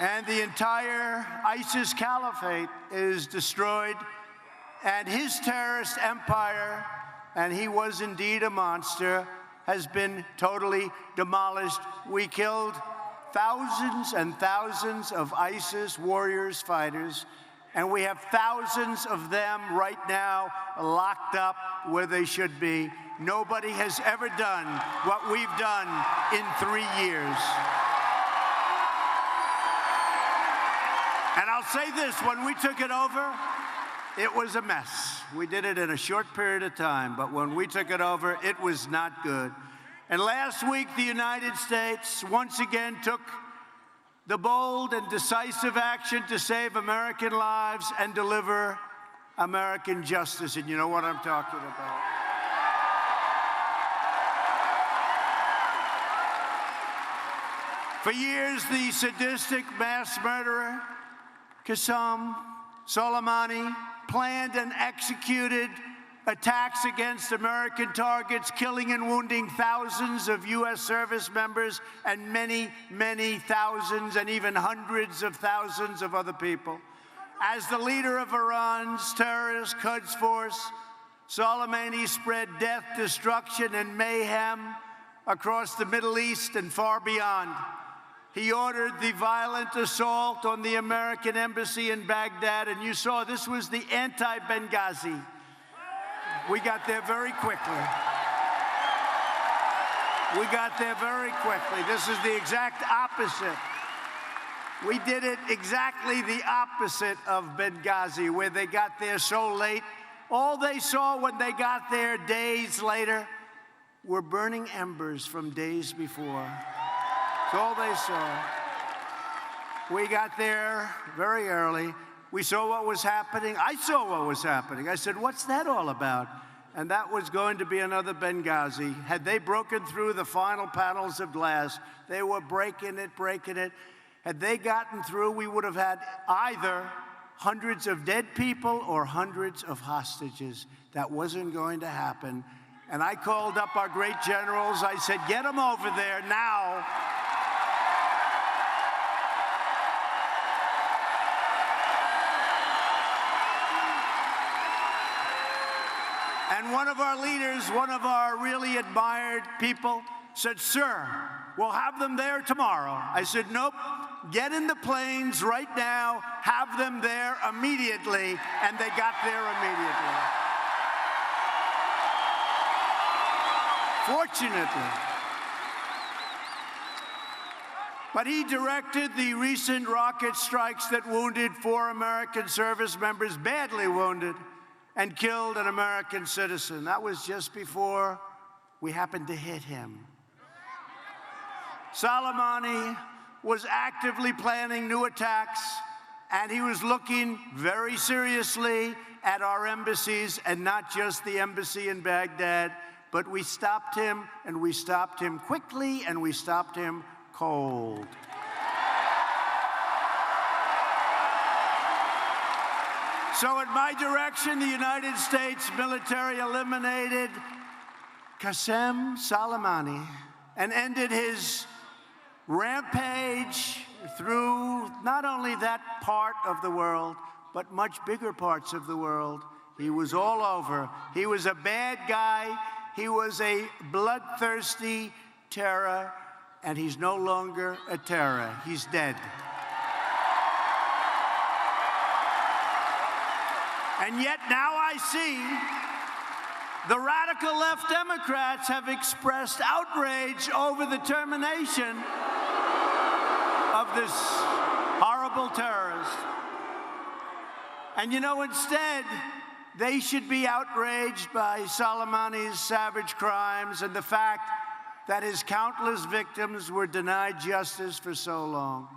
and the entire ISIS caliphate is destroyed, and his terrorist empire, and he was indeed a monster, has been totally demolished. We killed thousands and thousands of ISIS warriors, fighters, and we have thousands of them right now locked up where they should be. Nobody has ever done what we've done in 3 years. And I'll say this, when we took it over, it was a mess. We did it in a short period of time, but when we took it over, it was not good. And last week, the United States once again took the bold and decisive action to save American lives and deliver American justice. And you know what I'm talking about. For years, the sadistic mass murderer, Qasem Soleimani, planned and executed attacks against American targets, killing and wounding thousands of U.S. service members and many, many thousands and even hundreds of thousands of other people. As the leader of Iran's terrorist Quds Force, Soleimani spread death, destruction, and mayhem across the Middle East and far beyond. He ordered the violent assault on the American embassy in Baghdad, and you saw this was the anti-Benghazi. We got there very quickly. We got there very quickly. This is the exact opposite. We did it exactly the opposite of Benghazi, where they got there so late. All they saw when they got there days later were burning embers from days before. That's all they saw. We got there very early. We saw what was happening. I saw what was happening. I said, what's that all about? And that was going to be another Benghazi. Had they broken through the final panels of glass, they were breaking it, breaking it. Had they gotten through, we would have had either hundreds of dead people or hundreds of hostages. That wasn't going to happen. And I called up our great generals. I said, get them over there now. And one of our leaders, one of our really admired people, said, sir, we'll have them there tomorrow. I said, nope, get in the planes right now, have them there immediately, and they got there immediately. Fortunately. But he directed the recent rocket strikes that wounded 4 American service members, badly wounded, and killed an American citizen. That was just before we happened to hit him. Soleimani was actively planning new attacks, and he was looking very seriously at our embassies, and not just the embassy in Baghdad, but we stopped him, and we stopped him quickly, and we stopped him cold. So at my direction, the United States military eliminated Qasem Soleimani and ended his rampage through not only that part of the world, but much bigger parts of the world. He was all over. He was a bad guy. He was a bloodthirsty terror, and he's no longer a terror. He's dead. And yet now I see the radical left Democrats have expressed outrage over the termination of this horrible terrorist. And you know, instead, they should be outraged by Soleimani's savage crimes and the fact that his countless victims were denied justice for so long.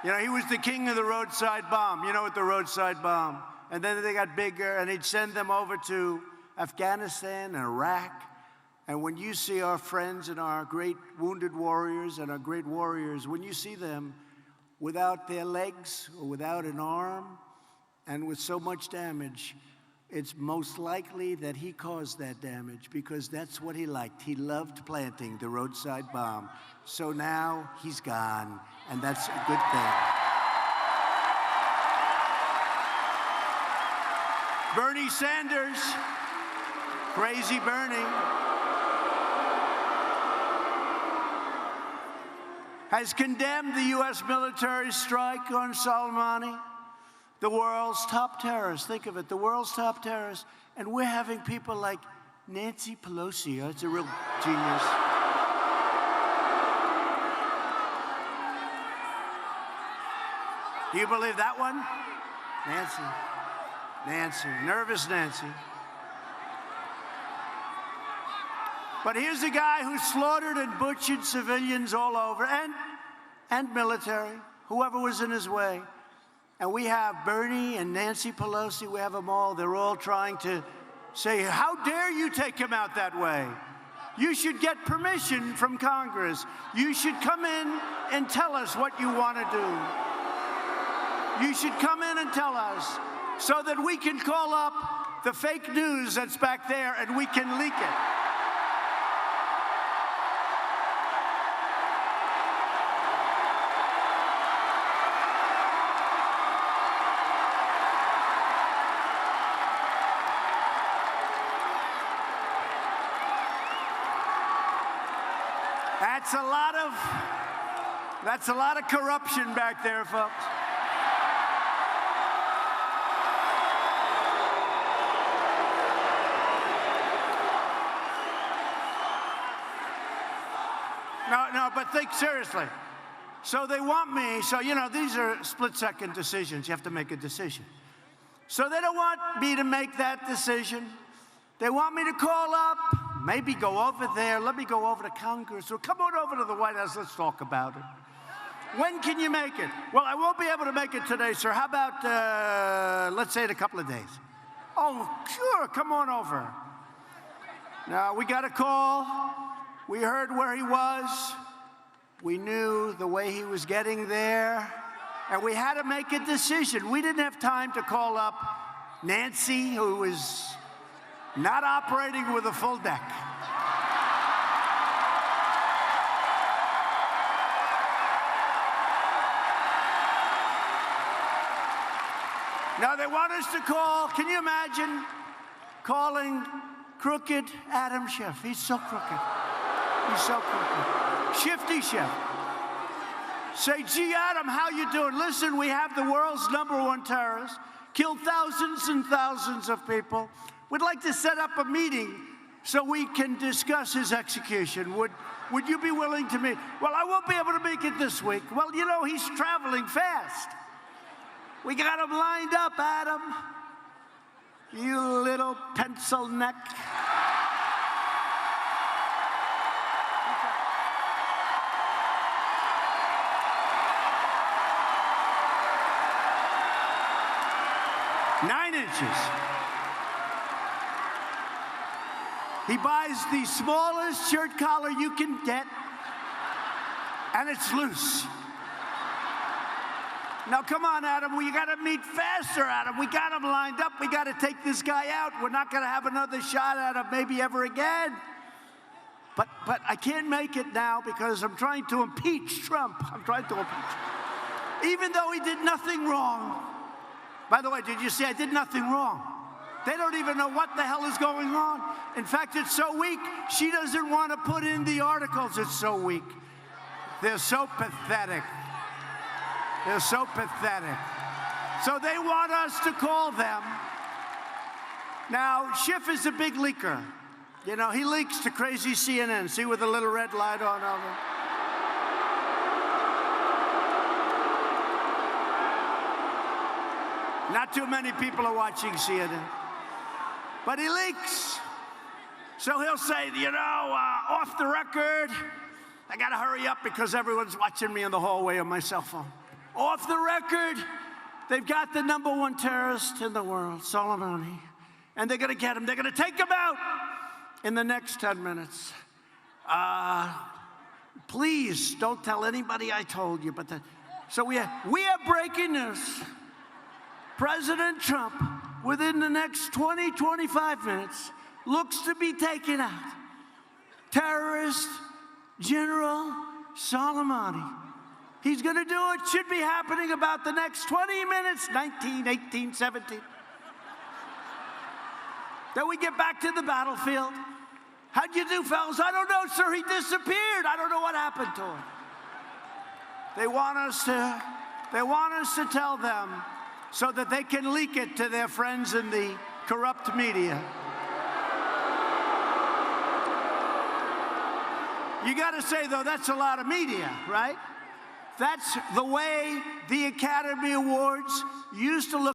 You know, he was the king of the roadside bomb. You know what the roadside bomb? And then they got bigger, and he'd send them over to Afghanistan and Iraq. And when you see our friends and our great wounded warriors and our great warriors, when you see them without their legs or without an arm and with so much damage, it's most likely that he caused that damage because that's what he liked. He loved planting the roadside bomb. So now he's gone, and that's a good thing. Bernie Sanders, crazy Bernie, has condemned the U.S. military strike on Soleimani, the world's top terrorist. Think of it, the world's top terrorist. And we're having people like Nancy Pelosi. That's a real genius. Do you believe that one? Nancy, nervous Nancy. But here's a guy who slaughtered and butchered civilians all over, and military, whoever was in his way. And we have Bernie and Nancy Pelosi, we have them all. They're all trying to say, how dare you take him out that way? You should get permission from Congress. You should come in and tell us what you want to do. You should come in and tell us so that we can call up the fake news that's back there and we can leak it. That's a lot of corruption back there, folks. No, but think seriously. So they want me, so, you know, these are split-second decisions. You have to make a decision. So they don't want me to make that decision. They want me to call up, maybe go over there. Let me go over to Congress. Or come on over to the White House. Let's talk about it. When can you make it? Well, I won't be able to make it today, sir. How about, let's say, in a couple of days? Oh, sure. Come on over. Now, we got a call. We heard where he was. We knew the way he was getting there. And we had to make a decision. We didn't have time to call up Nancy, who was not operating with a full deck. Now they want us to call, can you imagine calling crooked Adam Schiff? He's so crooked. He's so crooked. Shifty Schiff. Say, gee, Adam, how you doing? Listen, we have the world's #1 terrorist, killed thousands and thousands of people. We'd like to set up a meeting so we can discuss his execution. Would you be willing to meet? Well, I won't be able to make it this week. Well, you know, he's traveling fast. We got him lined up, Adam. You little pencil neck. Nine inches. He buys the smallest shirt collar you can get, and it's loose. Now, come on, Adam. We got to meet faster, Adam. We got him lined up. We got to take this guy out. We're not going to have another shot at him maybe ever again. But I can't make it now because I'm trying to impeach Trump. I'm trying to impeach him. Even though he did nothing wrong. By the way, did you see I did nothing wrong? They don't even know what the hell is going on. In fact, it's so weak, she doesn't want to put in the articles. It's so weak. They're so pathetic. They're so pathetic. So they want us to call them. Now, Schiff is a big leaker. You know, he leaks to crazy CNN. See with the little red light on over. Not too many people are watching CNN. But he leaks. So he'll say, you know, off the record, I got to hurry up because everyone's watching me in the hallway on my cell phone. Off the record, they've got the #1 terrorist in the world, Soleimani. And they're going to get him. They're going to take him out in the next 10 minutes. Please don't tell anybody I told you. So we have breaking news. President Trump within the next 20, 25 minutes, looks to be taken out. Terrorist General Soleimani. He's going to do it. Should be happening about the next 20 minutes, 19, 18, 17. Then we get back to the battlefield. How'd you do, fellas? I don't know, sir. He disappeared. I don't know what happened to him. They want us to tell them so that they can leak it to their friends in the corrupt media. You got to say, though, that's a lot of media, right? That's the way the Academy Awards used to look.